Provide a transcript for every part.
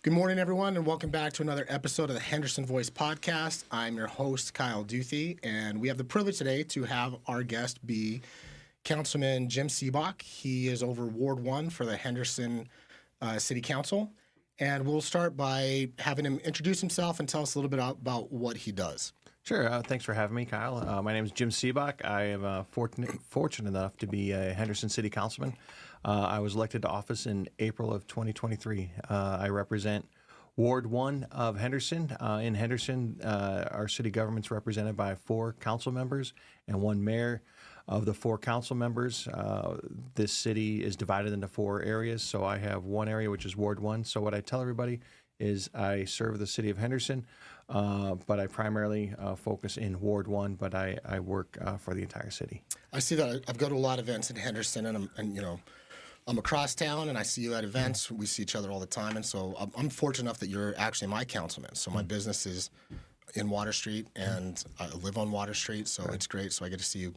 Good morning, everyone, and welcome back to another episode of the Henderson Voice Podcast. I'm your host, Kyle Duthie, and we have the privilege today to have our guest be Councilman Jim Seebock. He is over Ward 1 for the Henderson City Council, and we'll start by having him introduce himself and tell us a little bit about what he does. Sure. Thanks for having me, Kyle. My name is Jim Seebock. I am fortunate enough to be a Henderson City Councilman. I was elected to office in April of 2023. I represent Ward 1 of Henderson. In Henderson, our city government's represented by 4 council members and 1 mayor. Of the 4 council members, this city is divided into 4 areas. So I have one area, which is Ward 1. So what I tell everybody is I serve the city of Henderson, but I primarily focus in Ward 1, but I work for the entire city. I see that. I've gone to a lot of events in Henderson, and I'm across town, and I see you at events. We see each other all the time, and so I'm fortunate enough that you're actually my councilman. So my business is in Water Street, and I live on Water Street, so it's great. So I get to see you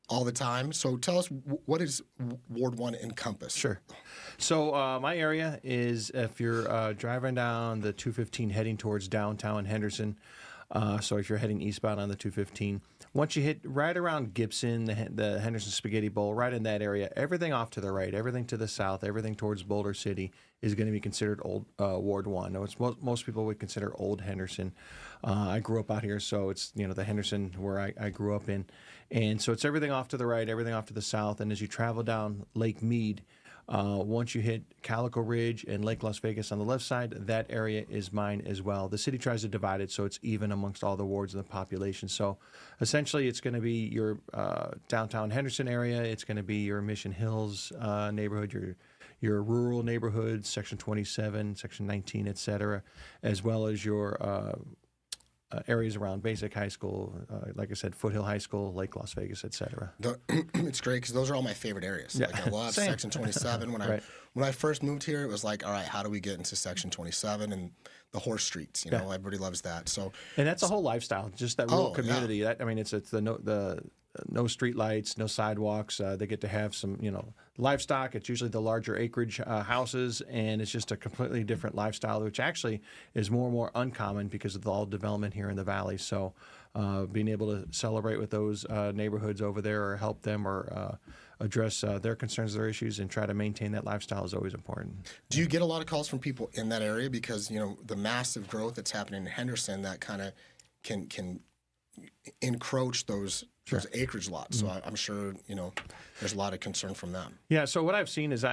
all the time. So tell us, what does Ward 1 encompass? Sure. So my area is, if you're driving down the 215 heading towards downtown Henderson, so if you're heading eastbound on the 215, once you hit right around Gibson, the Henderson Spaghetti Bowl, right in that area, everything off to the right, everything to the south, everything towards Boulder City is going to be considered old Ward 1. Now, it's most people would consider old Henderson. I grew up out here, so it's the Henderson where I grew up in. And so it's everything off to the right, everything off to the south. And as you travel down Lake Mead, once you hit Calico Ridge and Lake Las Vegas on the left side, that area is mine as well. The city tries to divide it so it's even amongst all the wards and the population. So essentially it's going to be your downtown Henderson area. It's going to be your Mission Hills neighborhood, your rural neighborhoods, Section 27, Section 19, et cetera, as well as your areas around Basic High School, like I said, Foothill High School, Lake Las Vegas, et cetera. It's great because those are all my favorite areas. Yeah. Like I love Same. Section 27. When I first moved here, it was like, all right, how do we get into Section 27 and the horse streets? Everybody loves that. So, and that's a whole lifestyle, just that rural community. Yeah. It's the no street lights, no sidewalks. They get to have some, livestock. It's usually the larger acreage houses, and it's just a completely different lifestyle, which actually is more and more uncommon because of all development here in the valley. So being able to celebrate with those neighborhoods over there or help them or address their concerns, their issues, and try to maintain that lifestyle is always important. Do you get a lot of calls from people in that area? Because, the massive growth that's happening in Henderson, that kind of can encroach those acreage lots. So I'm sure, there's a lot of concern from them. Yeah, so what I've seen is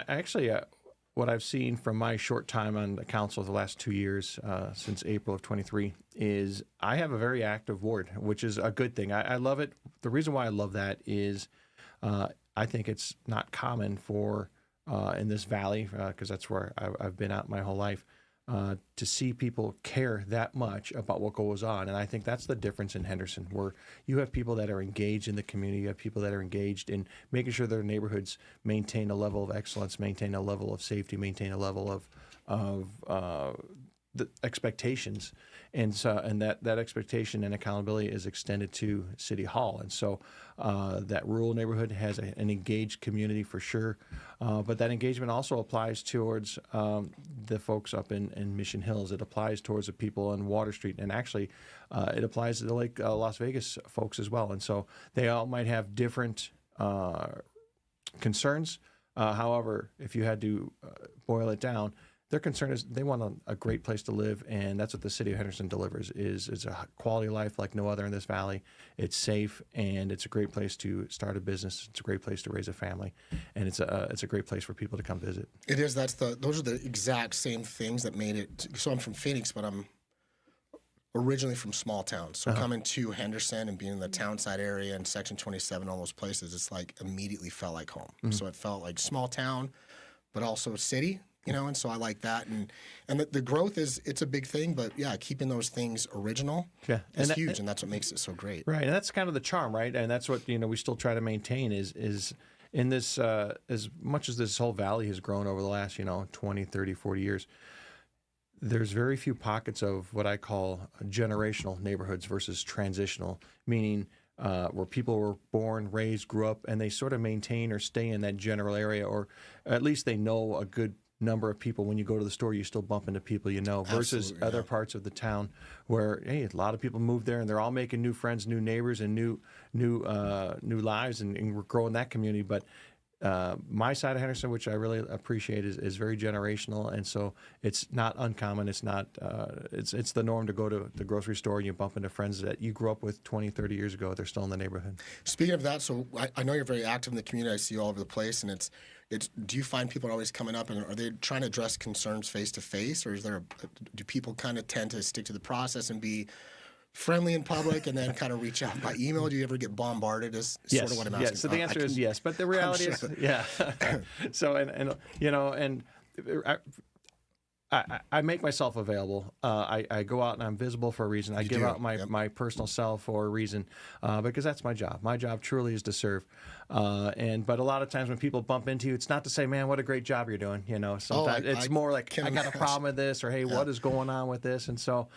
what I've seen from my short time on the council the last 2 years, since April of 23, is I have a very active ward, which is a good thing. I love it. The reason why I love that is I think it's not common for, in this valley, because that's where I've been out my whole life, to see people care that much about what goes on. And I think that's the difference in Henderson, where you have people that are engaged in the community, you have people that are engaged in making sure their neighborhoods maintain a level of excellence, maintain a level of safety, maintain a level of the expectations. And so, and that expectation and accountability is extended to City Hall. And so that rural neighborhood has an engaged community for sure. But that engagement also applies towards the folks up in Mission Hills. It applies towards the people on Water Street. And actually, it applies to the Lake Las Vegas folks as well. And so they all might have different concerns. However, if you had to boil it down, their concern is they want a great place to live, and that's what the city of Henderson delivers. Is a quality of life like no other in this valley. It's safe, and it's a great place to start a business. It's a great place to raise a family, and it's a great place for people to come visit. It is. Those are the exact same things that made it. So I'm from Phoenix, but I'm originally from small towns. So coming to Henderson and being in the townside area and Section 27, all those places, it's like immediately felt like home. Mm-hmm. So it felt like small town, but also a city. And so I like that, and the growth it's a big thing, but yeah, keeping those things original is huge, and that's what makes it so great. Right, and that's kind of the charm, right? And that's what we still try to maintain is in this as much as this whole valley has grown over the last 20, 30, 40 years. There's very few pockets of what I call generational neighborhoods versus transitional, meaning where people were born, raised, grew up, and they sort of maintain or stay in that general area, or at least they know a good number of people. When you go to the store, you still bump into people you know, versus Absolutely, other yeah. parts of the town where, hey, a lot of people moved there and they're all making new friends, new neighbors, and new lives, and we're growing that community. But my side of Henderson, which I really appreciate, is very generational, and so it's not uncommon. It's not it's the norm to go to the grocery store and you bump into friends that you grew up with 20, 30 years ago. They're still in the neighborhood. Speaking of that, so I know you're very active in the community. I see you all over the place, and it's. Do you find people are always coming up, and are they trying to address concerns face to face, or do people kind of tend to stick to the process and be friendly in public, and then kind of reach out by email? Do you ever get bombarded? Is sort of what I'm asking. Yes. So the answer is yes, but the reality is, yeah. So and you know, and I make myself available. I go out and I'm visible for a reason. I give out my personal self for a reason, because that's my job. My job truly is to serve. But a lot of times when people bump into you, it's not to say, man, what a great job you're doing. You know, sometimes it's more like, I got a problem with this, or hey, what is going on with this? And so,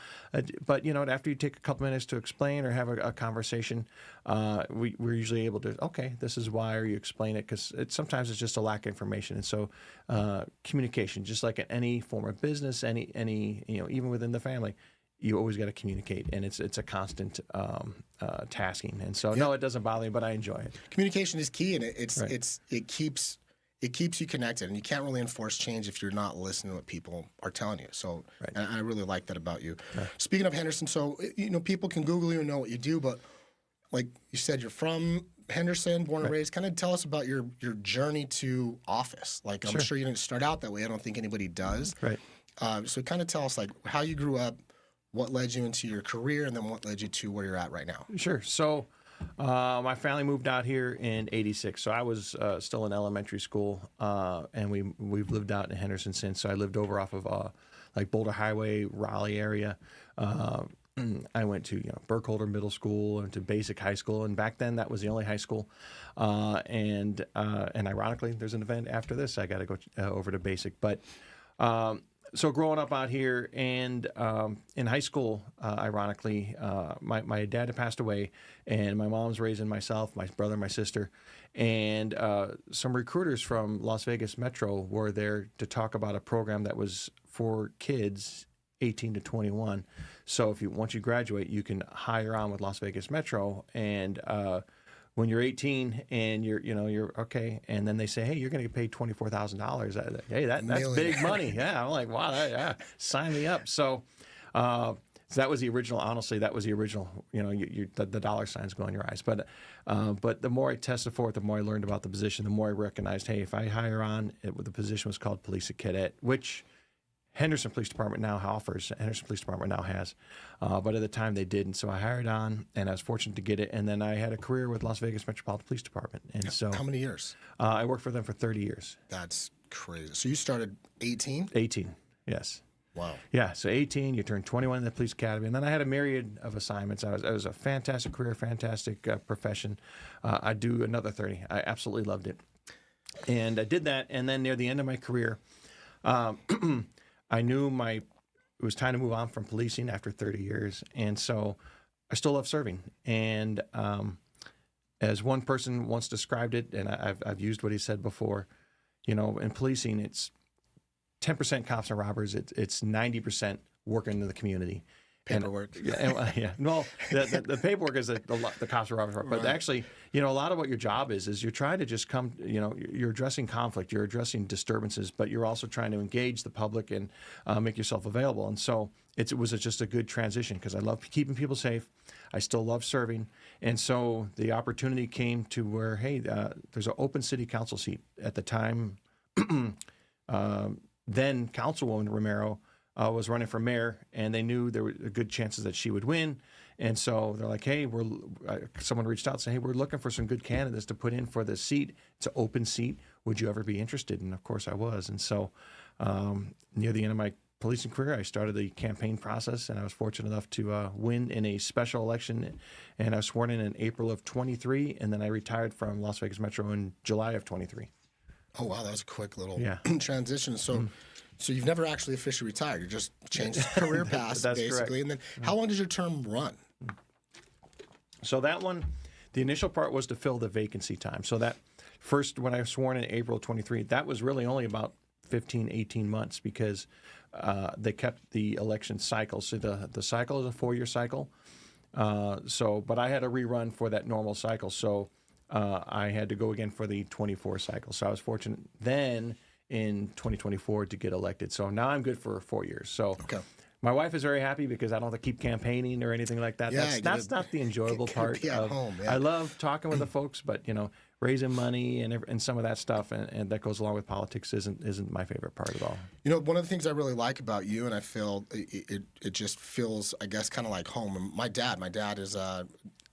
but you know, after you take a couple minutes to explain or have a conversation, we're usually able to, okay, this is why, or you explain it, because sometimes it's just a lack of information. And so communication, just like in any form of business, any you know, even within the family, you always got to communicate, and it's a constant tasking. And so, no, it doesn't bother me, but I enjoy it. Communication is key, and it keeps you connected, and you can't really enforce change if you're not listening to what people are telling you. So, and I really like that about you. Right. Speaking of Henderson, so you know, people can Google you and know what you do, but like you said, you're from Henderson, born and raised. Kind of tell us about your journey to office. Like, I'm sure you didn't start out that way. I don't think anybody does. Right. So kind of tell us like how you grew up, what led you into your career, and then what led you to where you're at right now. Sure. So my family moved out here in '86. So I was still in elementary school, and we've lived out in Henderson since. So I lived over off of like Boulder Highway, Raleigh area. I went to Burkholder Middle School and to Basic High School, and back then that was the only high school. And ironically, there's an event after this. I got to go over to Basic, but. So growing up out here, and in high school, ironically, my dad had passed away, and my mom's raising myself, my brother, my sister, and some recruiters from Las Vegas Metro were there to talk about a program that was for kids 18 to 21. So once you graduate, you can hire on with Las Vegas Metro, and when you're 18 and you're okay, and then they say, hey, you're going to get paid $24,000. Hey, that's big money. Yeah, I'm like, wow, sign me up. So that was the original. Honestly, that was the original. The dollar signs go in your eyes. But the more I tested for it, the more I learned about the position. The more I recognized, hey, if I hire on, the position was called Police Cadet, which Henderson Police Department now offers. Henderson Police Department now has, but at the time they didn't. So I hired on, and I was fortunate to get it. And then I had a career with Las Vegas Metropolitan Police Department. And so, how many years? I worked for them for 30 years. That's crazy. So you started 18? 18, yes. Wow. Yeah. So 18, you turned 21 in the police academy, and then I had a myriad of assignments. It was a fantastic career, fantastic profession. I'd do another 30. I absolutely loved it, and I did that. And then near the end of my career. I knew it was time to move on from policing after 30 years. And so I still love serving. And as one person once described it, and I've used what he said before, in policing, it's 10% cops and robbers. It's 90% working in the community. Paperwork. Well, the paperwork is the cops and robbers, but actually, a lot of what your job is you're trying to just come, you're addressing conflict, you're addressing disturbances, but you're also trying to engage the public and make yourself available. And so it was just a good transition because I love keeping people safe. I still love serving. And so the opportunity came to where, hey, there's an open city council seat. At the time, then Councilwoman Romero was running for mayor, and they knew there were good chances that she would win. And so they're like, hey, someone reached out and said, hey, we're looking for some good candidates to put in for this seat. It's an open seat. Would you ever be interested? And of course I was. And so near the end of my policing career, I started the campaign process, and I was fortunate enough to win in a special election. And I was sworn in April of 23, and then I retired from Las Vegas Metro in July of 23. Oh, wow. That was a quick little transition. So So you've never actually officially retired. You just changed career paths, basically. Correct. And then how long does your term run? So that one, the initial part was to fill the vacancy time. So that first, when I was sworn in April 23, that was really only about 15, 18 months because they kept the election cycle. So the cycle is a 4-year cycle. But I had a rerun for that normal cycle. So I had to go again for the 24 cycle. So I was fortunate then in 2024 to get elected. So now I'm good for 4 years. So Okay. my wife is very happy because I don't have to keep campaigning or anything like that. Yeah, That's not the enjoyable part. Be at home, yeah. I love talking with the folks, but raising money and some of that stuff and that goes along with politics isn't my favorite part at all. One of the things I really like about you, and I feel it just feels, I guess, kind of like home. And my dad is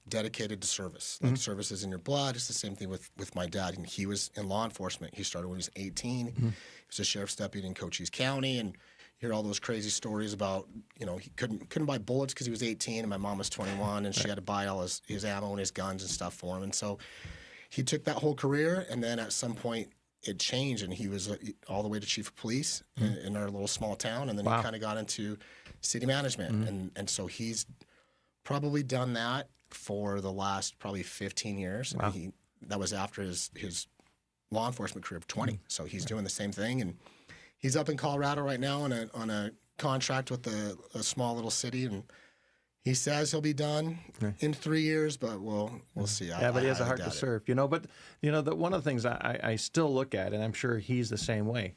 dedicated to service. Like service is in your blood. It's the same thing with my dad. And he was in law enforcement. He started when he was 18. He was a sheriff's deputy in Cochise County, and you hear all those crazy stories about, he couldn't buy bullets because he was 18 and my mom was 21 and she had to buy all his ammo and his guns and stuff for him. And so he took that whole career, and then at some point it changed, and he was all the way to chief of police in our little small town, and then he kind of got into city management. And so he's probably done that for the last probably 15 years. Wow. And that was after his law enforcement career of 20. So he's doing the same thing, and he's up in Colorado right now on a contract with a small little city, and he says he'll be done in 3 years, but we'll see. But he has a heart to serve, But one of the things I still look at, and I'm sure he's the same way,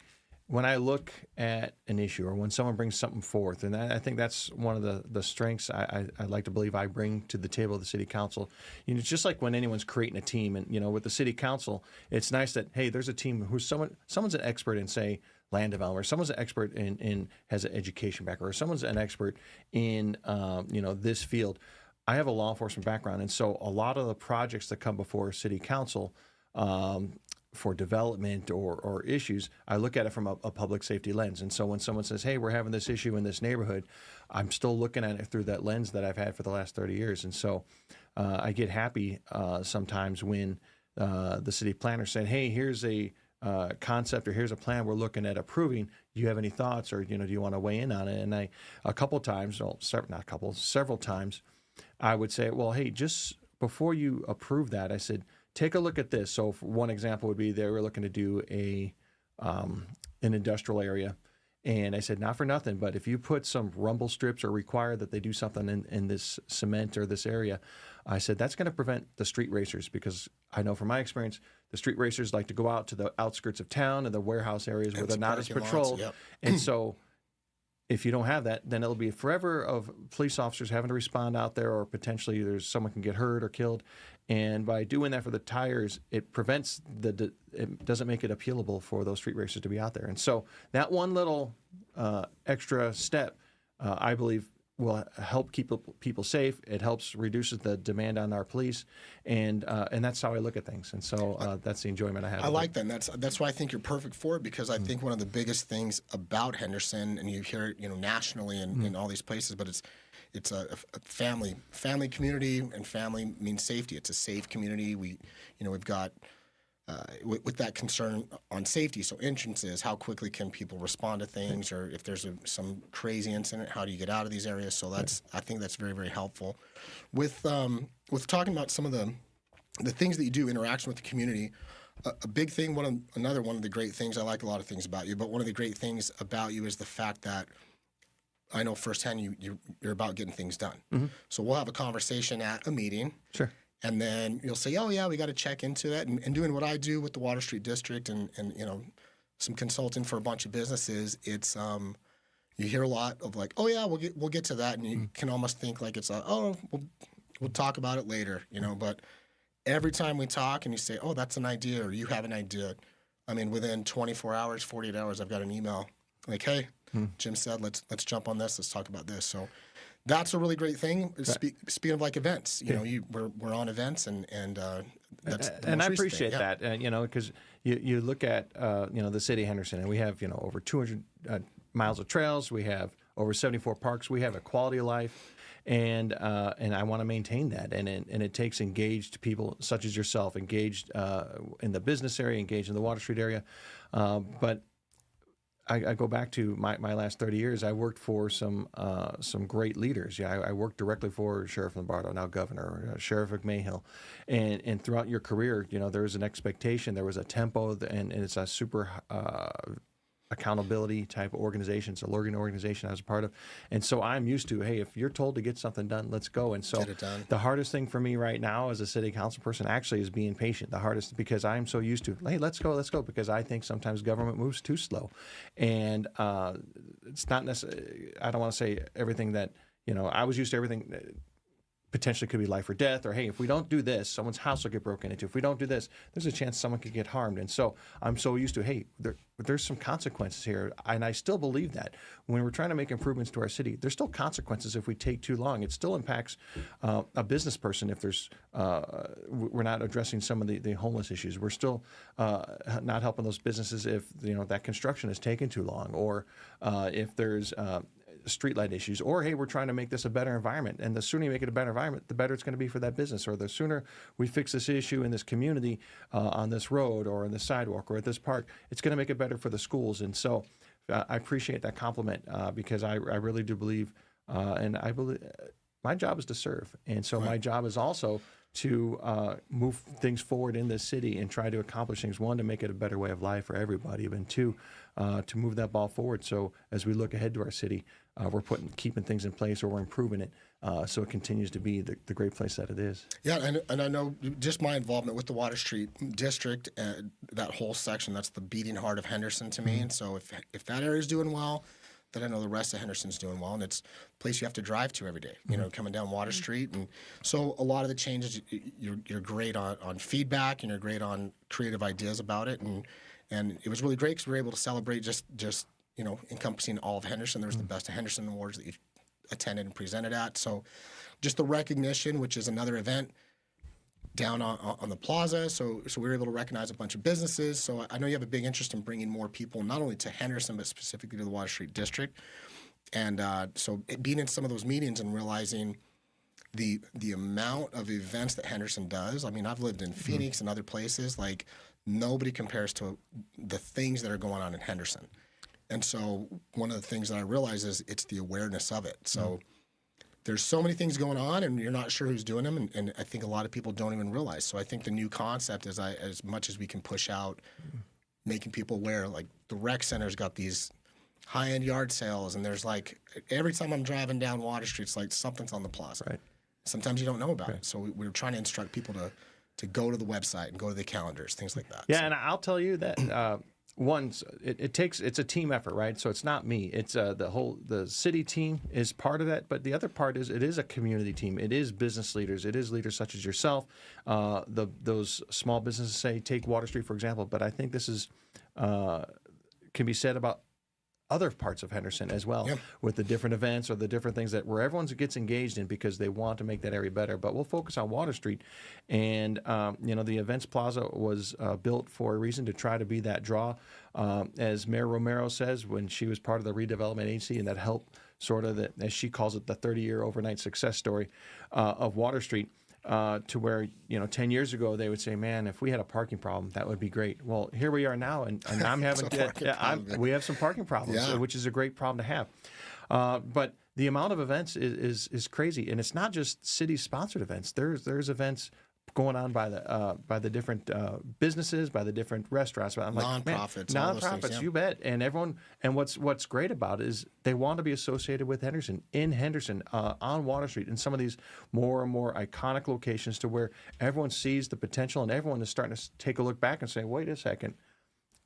when I look at an issue or when someone brings something forth, and I think that's one of the strengths I like to believe I bring to the table of the city council. It's just like when anyone's creating a team, and with the city council, it's nice that hey, there's a team who's someone's an expert in say land development, or someone's an expert in has an education background, or someone's an expert in this field. I have a law enforcement background, and so a lot of the projects that come before city council for development or issues, I look at it from a public safety lens. And so when someone says, hey, we're having this issue in this neighborhood, I'm still looking at it through that lens that I've had for the last 30 years. And so I get happy sometimes when the city planner said, hey, here's a concept or here's a plan we're looking at approving. Do you have any thoughts, or do you want to weigh in on it? And several times, I would say, well, hey, just before you approve that, I said, take a look at this. So one example would be they were looking to do an industrial area. And I said, not for nothing, but if you put some rumble strips or require that they do something in this cement or this area, I said, that's going to prevent the street racers, because I know from my experience, the street racers like to go out to the outskirts of town and the warehouse areas where they're not as patrolled. Yep. And so if you don't have that, then it'll be forever of police officers having to respond out there, or potentially someone can get hurt or killed. And by doing that for the tires, it prevents it doesn't make it appealable for those street racers to be out there. And so that one little extra step, I believe, will help keep people safe. It helps reduces the demand on our police, and that's how I look at things. And so that's the enjoyment I have. I like that. And that's why I think you're perfect for it, because I think one of the biggest things about Henderson, and you hear it, nationally and in all these places, but it's a family community, and family means safety. It's a safe community. We've got with that concern on safety. So entrances, how quickly can people respond to things, or if there's some crazy incident, how do you get out of these areas? So I think that's very, very helpful. With talking about some of the things that you do, interaction with the community, a big thing, another one of the great things, I like a lot of things about you, but one of the great things about you is the fact that I know firsthand you're about getting things done. Mm-hmm. So we'll have a conversation at a meeting. Sure. And then you'll say, oh, yeah, we got to check into that. And doing what I do with the Water Street District and some consulting for a bunch of businesses, it's you hear a lot of like, oh, yeah, we'll get to that. And you can almost think like it's we'll talk about it later, But every time we talk and you say, oh, that's an idea, or you have an idea, I mean, within 24 hours, 48 hours, I've got an email like, hey, Jim said, let's jump on this. Let's talk about this. So that's a really great thing. Speaking of like events, we're on events, and that's and I appreciate that, because you look at the city of Henderson, and we have over 200 miles of trails, we have over 74 parks, we have a quality of life, and I want to maintain that, and it takes engaged people such as yourself, engaged in the business area, engaged in the Water Street area, but I go back to my last 30 years. I worked for some great leaders. Yeah, I worked directly for Sheriff Lombardo, now Governor, Sheriff McMahill, and throughout your career, there was an expectation, there was a tempo, and it's a super accountability type of organization. It's a learning organization I was a part of. And so I'm used to, hey, if you're told to get something done, let's go. And so Get it done. the hardest thing for me right now as a city council person actually is being patient. The hardest, because I'm so used to, hey, let's go, because I think sometimes government moves too slow. And it's not necessarily, I don't want to say everything that, I was used to everything potentially could be life or death, or hey, if we don't do this, someone's house will get broken into. If we don't do this, there's a chance someone could get harmed. And so I'm so used to, hey, there's some consequences here. And I still believe that when we're trying to make improvements to our city, there's still consequences if we take too long. It still impacts a business person if there's we're not addressing some of the homeless issues. We're still not helping those businesses if that construction is taking too long, or if there's streetlight issues, or hey, we're trying to make this a better environment, and the sooner you make it a better environment, the better it's going to be for that business, or the sooner we fix this issue in this community, on this road or on this sidewalk or at this park, it's going to make it better for the schools. And so I appreciate that compliment, because I really do believe, and I believe my job is to serve, and so my job is also to move things forward in this city and try to accomplish things. One, to make it a better way of life for everybody, and two, to move that ball forward. So as we look ahead to our city, we're keeping things in place, or we're improving it, so it continues to be the great place that it is. Yeah, and I know just my involvement with the Water Street District, that whole section, that's the beating heart of Henderson to me. And so if that area is doing well, then I know the rest of Henderson's doing well, and it's a place you have to drive to every day, coming down Water Street. And so a lot of the changes, you're great on feedback, and you're great on creative ideas about it. And it was really great because we were able to celebrate just encompassing all of Henderson. There was the Best of Henderson Awards that you attended and presented at. So just the recognition, which is another event down on the plaza. So we were able to recognize a bunch of businesses. So I know you have a big interest in bringing more people, not only to Henderson, but specifically to the Water Street District. And so being in some of those meetings and realizing the amount of events that Henderson does. I mean, I've lived in Phoenix and other places. Like, nobody compares to the things that are going on in Henderson. And so one of the things that I realize is it's the awareness of it. So there's so many things going on, and you're not sure who's doing them, and I think a lot of people don't even realize. So I think the new concept is, as much as we can push out, making people aware, like the rec center's got these high-end yard sales, and there's like, every time I'm driving down Water Street, it's like something's on the plaza. Right. Sometimes you don't know about it. So we're trying to instruct people to go to the website and go to the calendars, things like that. Yeah, so. And I'll tell you that it's a team effort, right? So it's not me. It's the city team is part of that, but the other part is it is a community team. It is business leaders. It is leaders such as yourself. Those small businesses, say, take Water Street, for example, but I think this is can be said about other parts of Henderson as well, with the different events or the different things where everyone gets engaged in because they want to make that area better. But we'll focus on Water Street, and the Events Plaza was built for a reason, to try to be that draw, as Mayor Romero says, when she was part of the redevelopment agency, and that helped sort of, as she calls it, the 30-year overnight success story of Water Street. To where, 10 years ago, they would say, man, if we had a parking problem, that would be great. Well, here we are now, and I'm having we have some parking problems, which is a great problem to have. But the amount of events is crazy, and it's not just city-sponsored events. There's events going on by the different businesses, by the different restaurants. I'm like, nonprofits, you bet. And everyone, and what's great about it is they want to be associated with Henderson, in Henderson, on Water Street, in some of these more and more iconic locations, to where everyone sees the potential, and everyone is starting to take a look back and say, wait a second,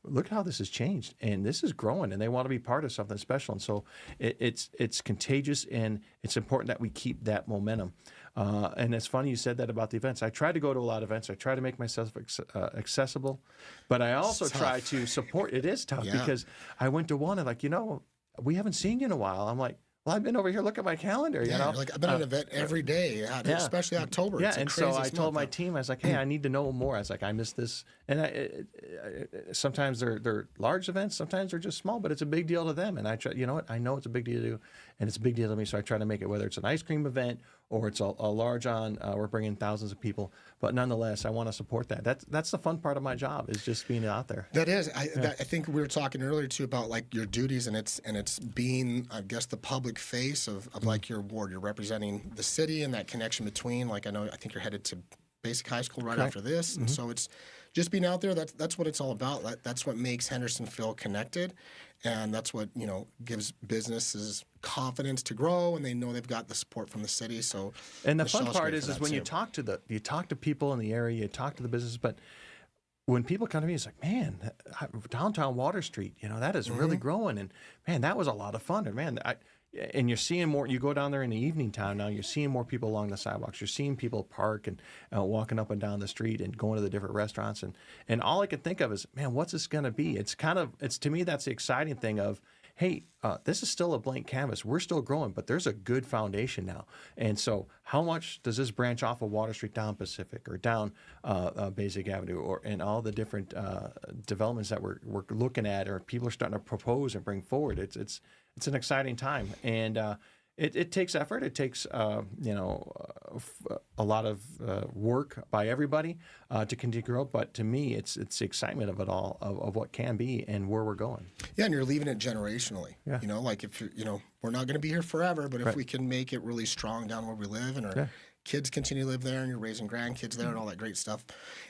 look how this has changed, and this is growing, and they want to be part of something special. And so it's contagious, and it's important that we keep that momentum. And it's funny you said that about the events. I try to go to a lot of events. I try to make myself accessible, but I also try to support. It is tough because I went to one and we haven't seen you in a while. I'm like, well, I've been over here. Look at my calendar. Like, I've been at an event every day, especially October. Yeah, and so I told my team, I was like, hey, I need to know more. I was like, I missed this. And sometimes they're large events, sometimes they're just small, but it's a big deal to them. And I try, I know it's a big deal to you, and it's a big deal to me. So I try to make it, whether it's an ice cream event or it's a large we're bringing thousands of people. But nonetheless, I want to support that. That's the fun part of my job, is just being out there. That is. I think we were talking earlier too about like your duties, and it's being, I guess, the public face of like your ward. You're representing the city and that connection between, like, I think you're headed to basic high school right after this, and so it's just being out there, that's what it's all about. That's what makes Henderson feel connected, and that's what gives businesses confidence to grow, and they know they've got the support from the city. So, and the Michelle's fun part great is for that when too. you talk to people in the area, you talk to the business, but when people come to me, it's like, man, downtown Water Street, that is really growing, and man, that was a lot of fun, and man, and you're seeing more. You go down there in the evening time now. You're seeing more people along the sidewalks. You're seeing people park and walking up and down the street and going to the different restaurants. And all I can think of is, man, what's this going to be? It's to me that's the exciting thing of, hey, this is still a blank canvas. We're still growing, but there's a good foundation now. And so, how much does this branch off of Water Street down Pacific or down Basic Avenue and all the different developments that we're looking at or people are starting to propose and bring forward? It's an exciting time, and it takes effort. It takes a lot of work by everybody to continue to grow. But to me, it's the excitement of it all, of what can be and where we're going. Yeah, and you're leaving it generationally. Yeah. Like if we're not going to be here forever, but if we can make it really strong down where we live, and our kids continue to live there, and you're raising grandkids there, and all that great stuff,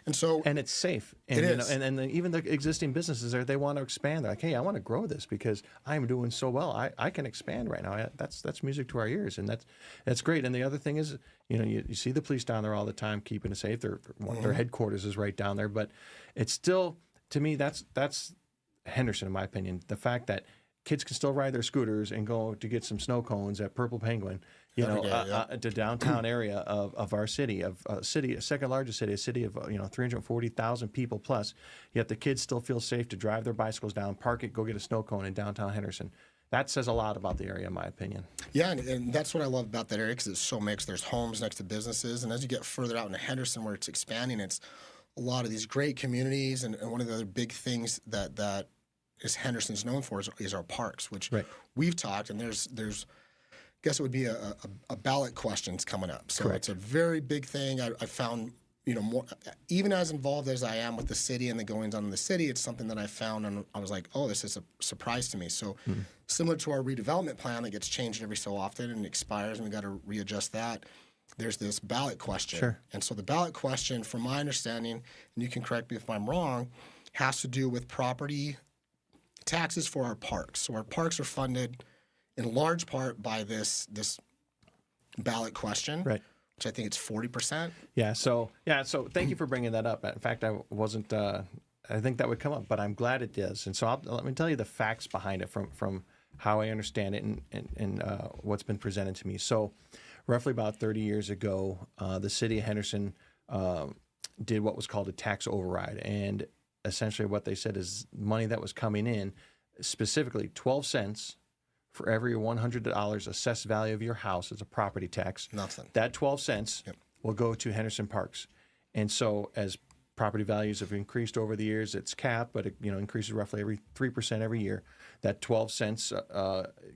and it's safe. And, it is. And even the existing businesses there, they want to expand. They're like, hey, I want to grow this because I'm doing so well. I can expand right now. That's music to our ears, and that's great. And the other thing is, you see the police down there all the time, keeping it safe. Their headquarters is right down there, but it's still, to me, that's Henderson, in my opinion. The fact that kids can still ride their scooters and go to get some snow cones at Purple Penguin, to downtown area of our city, a second largest city, a city of 340,000 people plus. Yet the kids still feel safe to drive their bicycles down, park it, go get a snow cone in downtown Henderson. That says a lot about the area, in my opinion. Yeah, and that's what I love about that area because it's so mixed. There's homes next to businesses, and as you get further out into Henderson, where it's expanding, it's a lot of these great communities. And one of the other big things that is Henderson's known for is our parks, which we've talked, and there's I guess it would be a ballot questions coming up. So It's a very big thing. I found, more, even as involved as I am with the city and the goings on in the city, it's something that I found, and I was like, oh, this is a surprise to me. So similar to our redevelopment plan that gets changed every so often and expires, and we got to readjust that, there's this ballot question. Sure. And so the ballot question, from my understanding, and you can correct me if I'm wrong, has to do with property taxes for our parks. So our parks are funded in large part by this ballot question, which I think it's 40%. Yeah. So thank you for bringing that up. In fact, I wasn't. I think that would come up, but I'm glad it does. And so let me tell you the facts behind it from how I understand it and what's been presented to me. So, roughly about 30 years ago, the city of Henderson did what was called a tax override, and essentially what they said is money that was coming in, specifically 12 cents. For every $100 assessed value of your house as a property tax, nothing. That 12 cents will go to Henderson Parks. And so as property values have increased over the years, it's capped, but it increases roughly every 3% every year. That 12 cents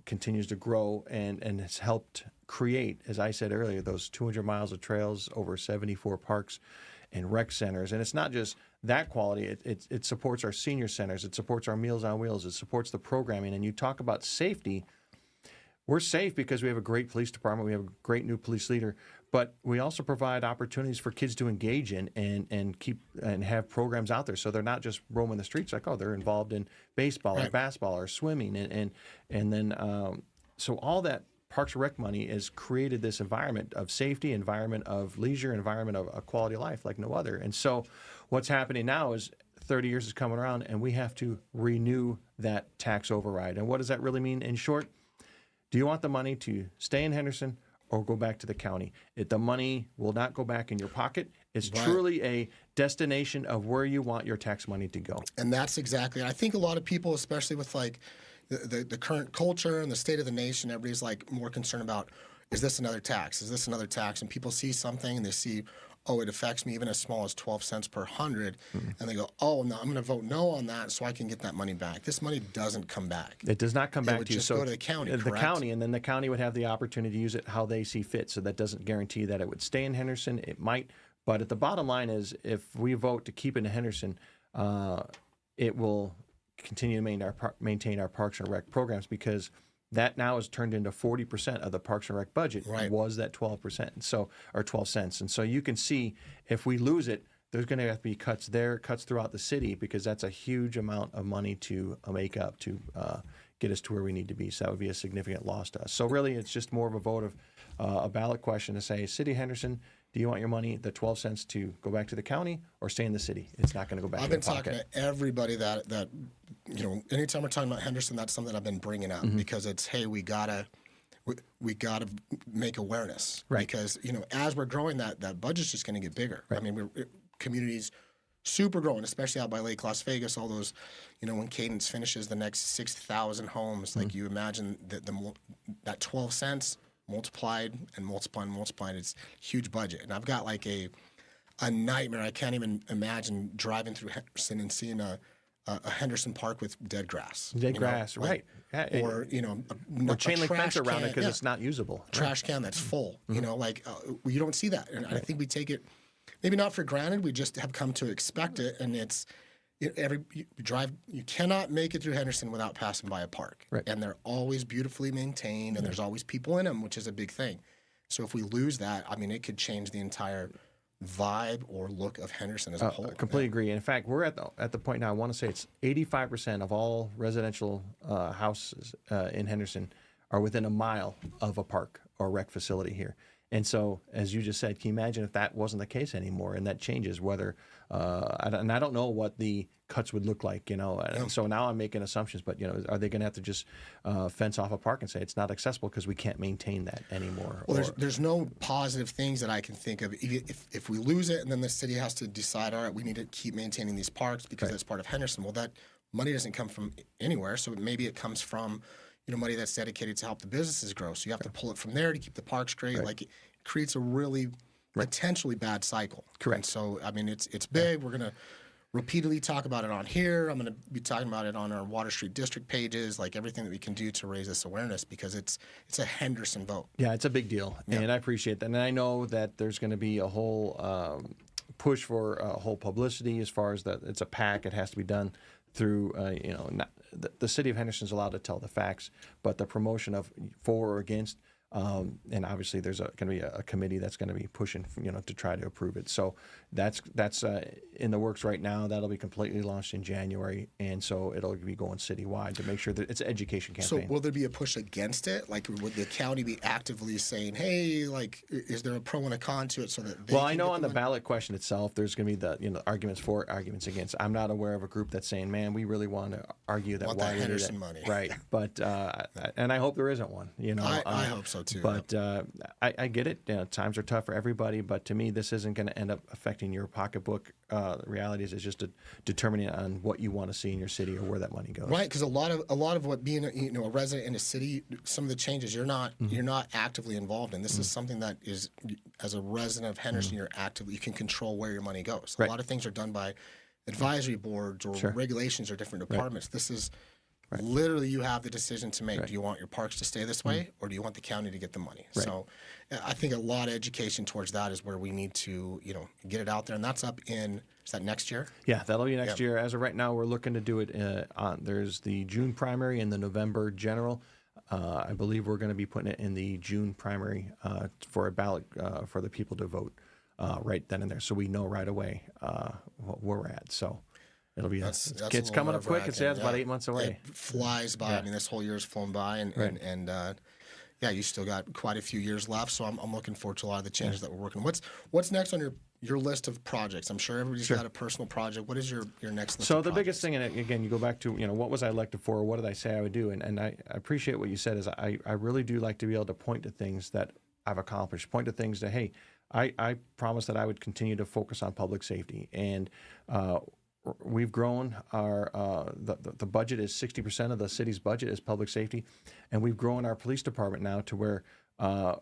continues to grow and has helped create, as I said earlier, those 200 miles of trails, over 74 parks and rec centers. And it's not just that quality. It supports our senior centers. It supports our Meals on Wheels. It supports the programming. And you talk about safety. We're safe because we have a great police department. We have a great new police leader. But we also provide opportunities for kids to engage in and have programs out there. So they're not just roaming the streets like, oh, they're involved in baseball or basketball or swimming. And then so all that Parks and Rec money has created this environment of safety, environment of leisure, environment of a quality of life like no other. And so what's happening now is 30 years is coming around, and we have to renew that tax override. And what does that really mean? In short, do you want the money to stay in Henderson or go back to the county? The money will not go back in your pocket. It's truly a destination of where you want your tax money to go. And that's exactly, I think a lot of people, especially with like the current culture and the state of the nation, everybody's like more concerned about, is this another tax? Is this another tax? And people see something and they see, oh, it affects me even as small as 12 cents per 100. And they go, oh, no, I'm going to vote no on that so I can get that money back. This money doesn't come back. It does not come back to you. Just go to the county, correct? The county, and then the county would have the opportunity to use it how they see fit. So that doesn't guarantee that it would stay in Henderson. It might. But at the bottom line is, if we vote to keep it in Henderson, it will continue to maintain our Parks and Rec programs, because that now is turned into 40% of the Parks and Rec budget. Was that 12%, or 12 cents. And so you can see, if we lose it, there's going to have to be cuts there, cuts throughout the city, because that's a huge amount of money to make up to get us to where we need to be. So that would be a significant loss to us. So really, it's just more of a vote of a ballot question to say, City of Henderson, do you want your money, the 12 cents, to go back to the county or stay in the city? It's not going to go back I've to been your pocket. talking to everybody that anytime we're talking about Henderson, that's something I've been bringing up because it's, hey, we gotta make awareness, right? Because as we're growing, that budget's just going to get bigger. Right. I mean, communities super growing, especially out by Lake Las Vegas. All those, when Cadence finishes the next 6,000 homes, like you imagine that 12 cents. Multiplied, it's huge budget. And I've got like a nightmare. I can't even imagine driving through Henderson and seeing a Henderson Park with dead grass. Right. Or, or chain link fence around it because it's not usable. Trash can that's full. You don't see that. And I think we take it, maybe not for granted, we just have come to expect it. And it's, you cannot make it through Henderson without passing by a park. Right. And they're always beautifully maintained, and there's always people in them, which is a big thing. So if we lose that, I mean, it could change the entire vibe or look of Henderson as a whole. I completely agree. And in fact, we're at the point now, I want to say it's 85% of all residential houses in Henderson are within a mile of a park or rec facility here. And so, as you just said, can you imagine if that wasn't the case anymore, and that changes whether, and I don't know what the cuts would look like, and so now I'm making assumptions, but, are they going to have to just fence off a park and say it's not accessible because we can't maintain that anymore? Well, there's no positive things that I can think of. If we lose it and then the city has to decide, all right, we need to keep maintaining these parks because that's part of Henderson. Well, that money doesn't come from anywhere, so maybe it comes from money that's dedicated to help the businesses grow. So you have to pull it from there to keep the parks great. Right. Like it creates a really potentially bad cycle. Correct. And so, I mean, it's big. We're going to repeatedly talk about it on here. I'm going to be talking about it on our Water Street District pages, like everything that we can do to raise this awareness because it's a Henderson vote. Yeah, it's a big deal. Yeah. And I appreciate that. And I know that there's going to be a whole push for whole publicity as far as that it's a PAC. It has to be done through, the city of Henderson is allowed to tell the facts, but the promotion of for or against, and obviously there's going to be a committee that's going to be pushing, to try to approve it. So that's in the works right now. That'll be completely launched in January, and so it'll be going citywide to make sure that it's an education campaign. So will there be a push against it? Like, would the county be actively saying, "Hey, like, is there a pro and a con to it?" So that they I know on the ballot question itself, there's going to be the arguments for, arguments against. I'm not aware of a group that's saying, "Man, we really want to argue that why Henderson money." Right, but and I hope there isn't one. I hope so too. But I get it. Times are tough for everybody, but to me, this isn't going to end up affecting your pocketbook. The reality is, it's just determining on what you want to see in your city or where that money goes. Right, because a lot of what being a resident in a city, some of the changes you're not actively involved in. This is something that is, as a resident of Henderson, you can control where your money goes. A lot of things are done by advisory boards or regulations or different departments. This is. Literally, you have the decision to make. Do you want your parks to stay this way, or do you want the county to get the money? So I think a lot of education towards that is where we need to, get it out there. And that's up is that next year? Yeah, that'll be next year. As of right now, we're looking to do it there's the June primary and the November general. I believe we're going to be putting it in the June primary for a ballot for the people to vote right then and there. So we know right away where we're at. So. It'll be it's coming up quick. It's about 8 months away. It flies by. I mean, this whole year's flown by, and you still got quite a few years left. So I'm looking forward to a lot of the changes that we're working on. What's next on your list of projects? I'm sure everybody's got a personal project. What is your next list? So of the projects? biggest thing, and again, you go back to what was I elected for? What did I say I would do? And I appreciate what you said. Is I really do like to be able to point to things that I've accomplished. Point to things that hey, I promised that I would continue to focus on public safety and. We've grown our the budget is 60% of the city's budget is public safety, and we've grown our police department now to where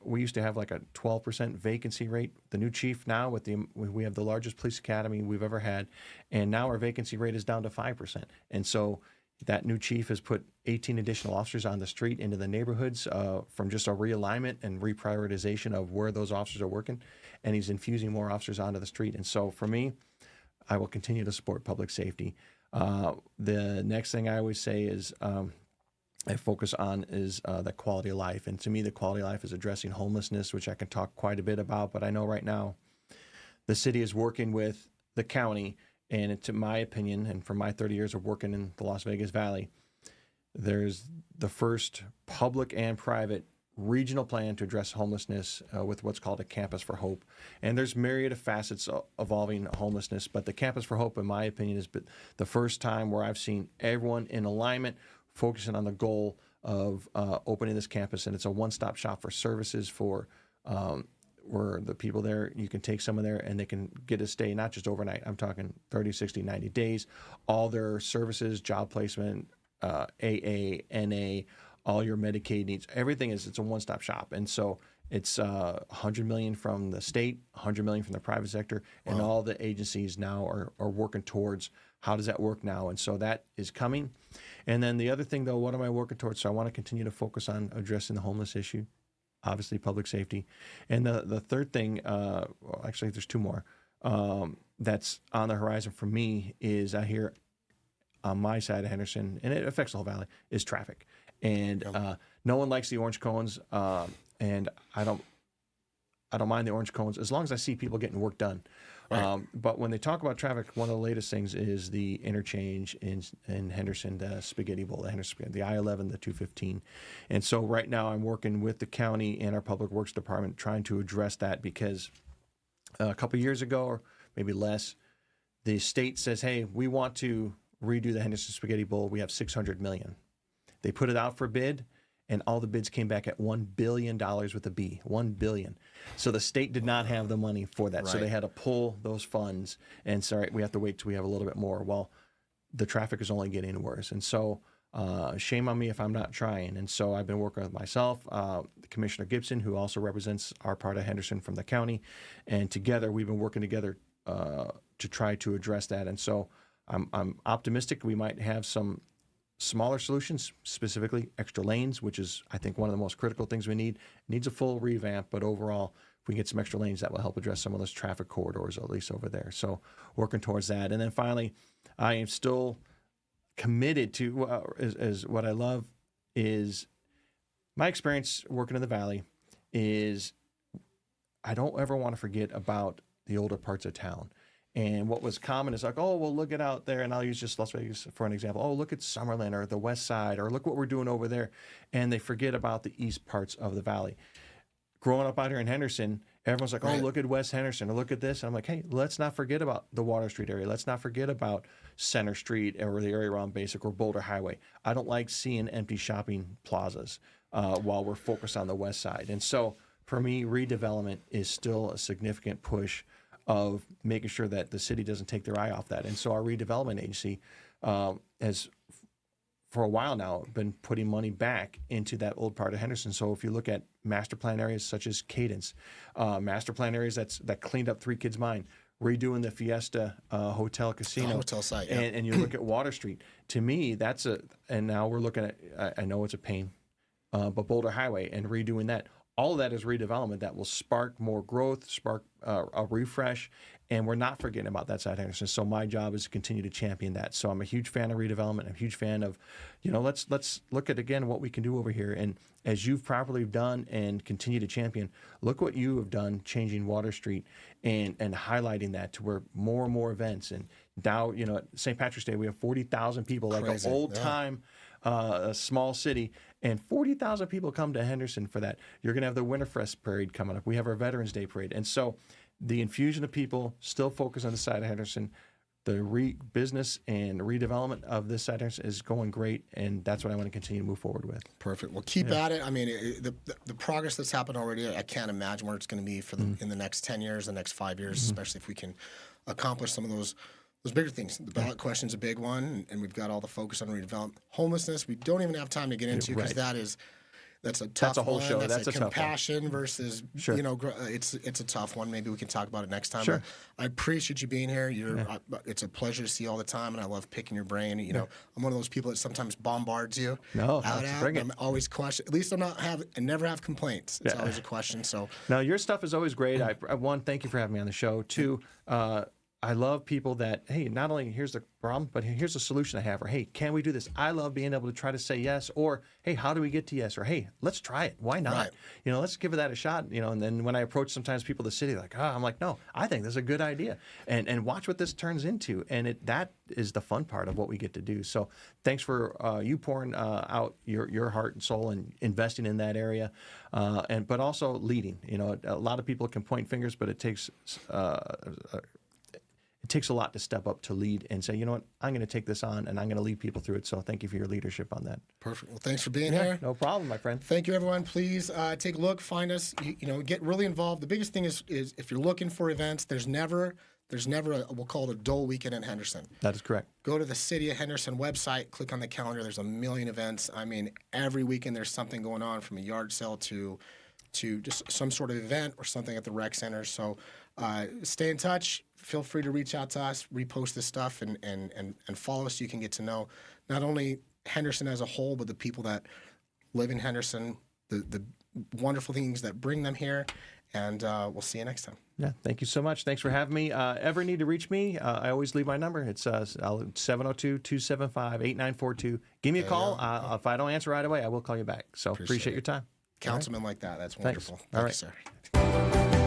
we used to have like a 12% vacancy rate. The new chief now we have the largest police academy we've ever had, and now our vacancy rate is down to 5%. And so that new chief has put 18 additional officers on the street into the neighborhoods from just a realignment and reprioritization of where those officers are working, and he's infusing more officers onto the street. And so for me, I will continue to support public safety. The next thing I always say is I focus on is the quality of life. And to me, the quality of life is addressing homelessness, which I can talk quite a bit about. But I know right now the city is working with the county, and it's, in my opinion, and from my 30 years of working in the Las Vegas Valley, there's the first public and private regional plan to address homelessness with what's called a Campus for Hope. And there's myriad of facets evolving homelessness, but the Campus for Hope, in my opinion, is the first time where I've seen everyone in alignment focusing on the goal of opening this campus. And it's a one-stop shop for services for where the people there, you can take someone there and they can get a stay, not just overnight. I'm talking 30, 60, 90 days. All their services, job placement, AA, NA, all your Medicaid needs, everything it's a one-stop shop. And so it's $100 million from the state, $100 million from the private sector, and all the agencies now are working towards how does that work now. And so that is coming. And then the other thing, though, what am I working towards? So I want to continue to focus on addressing the homeless issue, obviously public safety. And the third thing, well, actually there's two more, that's on the horizon for me is I hear on my side of Henderson, and it affects the whole valley, is traffic. And no one likes the orange cones, and I don't mind the orange cones as long as I see people getting work done. Right. But when they talk about traffic, one of the latest things is the interchange in Henderson, the Spaghetti Bowl, the Henderson, the I-11, the 215. And so right now I'm working with the county and our Public Works Department trying to address that because a couple of years ago, or maybe less, the state says, hey, we want to redo the Henderson Spaghetti Bowl. We have $600 million. They put it out for bid, and all the bids came back at $1 billion with a B, $1 billion. So the state did not have the money for that. Right. So they had to pull those funds and say, all right, we have to wait till we have a little bit more. Well, the traffic is only getting worse. And so shame on me if I'm not trying. And so I've been working with myself, Commissioner Gibson, who also represents our part of Henderson from the county. And together, we've been working together to try to address that. And so I'm optimistic we might have some smaller solutions, specifically extra lanes, which is, I think, one of the most critical things we need. It needs a full revamp, but overall, if we get some extra lanes, that will help address some of those traffic corridors, at least over there. So working towards that. And then finally, I am still committed to, is what I love is my experience working in the Valley is I don't ever want to forget about the older parts of town. And what was common is like, oh, well, look at out there. And I'll use just Las Vegas for an example. Oh, look at Summerlin or the West Side, or look what we're doing over there. And they forget about the east parts of the Valley. Growing up out here in Henderson, everyone's like, oh, look at West Henderson, or look at this. And I'm like, hey, let's not forget about the Water Street area. Let's not forget about Center Street or the area around Basic or Boulder Highway. I don't like seeing empty shopping plazas while we're focused on the West Side. And so for me, redevelopment is still a significant push of making sure that the city doesn't take their eye off that. And so our redevelopment agency has, for a while now, been putting money back into that old part of Henderson. So if you look at master plan areas such as Cadence, master plan areas that cleaned up Three Kids Mine, redoing the Fiesta Hotel Casino. Hotel site, yeah. And you look at Water Street. To me, that's and now we're looking at, I know it's a pain, but Boulder Highway and redoing that. All of that is redevelopment that will spark more growth, spark a refresh, and we're not forgetting about that side of Henderson. So my job is to continue to champion that. So I'm a huge fan of redevelopment. I'm a huge fan of, let's look at, again, what we can do over here. And as you've properly done and continue to champion, look what you have done changing Water Street and highlighting that to where more and more events. And now, at St. Patrick's Day, we have 40,000 people, like an old-time a small city, and 40,000 people come to Henderson for that. You're going to have the Winterfest parade coming up. We have our Veterans Day parade. And so the infusion of people still focused on the side of Henderson. The business and redevelopment of this side of Henderson is going great, and that's what I want to continue to move forward with. Perfect. Well, keep at it. I mean, the progress that's happened already, I can't imagine where it's going to be for in the next 10 years, the next 5 years, especially if we can accomplish some of those bigger things. The ballot question is a big one, and we've got all the focus on redevelopment. Homelessness, we don't even have time to get into because that's a tough That's a whole one. show. That's a tough compassion versus, it's a tough one. Maybe we can talk about it next time. Sure. I appreciate you being here. It's a pleasure to see you all the time, and I love picking your brain. I'm one of those people that sometimes bombards you. Bring it. I'm always question. At least I never have complaints. It's always a question. So no, your stuff is always great. One, thank you for having me on the show. Two, I love people that, hey, not only here's the problem, but here's the solution I have, or hey, can we do this? I love being able to try to say yes, or hey, how do we get to yes, or hey, let's try it. Why not? Right. You know, let's give that a shot. You know, and then when I approach sometimes people in the city, like, I'm like, no, I think this is a good idea, and watch what this turns into, and that is the fun part of what we get to do. So thanks for you pouring out your heart and soul and investing in that area, but also leading. You know, a lot of people can point fingers, but it takes a lot to step up to lead and say, you know what, I'm going to take this on and I'm going to lead people through it. So thank you for your leadership on that. Perfect. Well, thanks for being here. No problem, my friend. Thank you, everyone. Please take a look, find us. You know, get really involved. The biggest thing is if you're looking for events, there's never we'll call it a dull weekend in Henderson. That is correct. Go to the City of Henderson website, click on the calendar. There's a million events. I mean, every weekend there's something going on, from a yard sale to just some sort of event or something at the rec center. So stay in touch. Feel free to reach out to us, repost this stuff, and follow us so you can get to know not only Henderson as a whole, but the people that live in Henderson, the wonderful things that bring them here. And we'll see you next time. Yeah, thank you so much. Thanks for having me. Ever need to reach me, I always leave my number. It's 702-275-8942. Give me a call. If I don't answer right away, I will call you back. So appreciate your time. Councilman like that. That's wonderful. Thanks. Thank you, sir.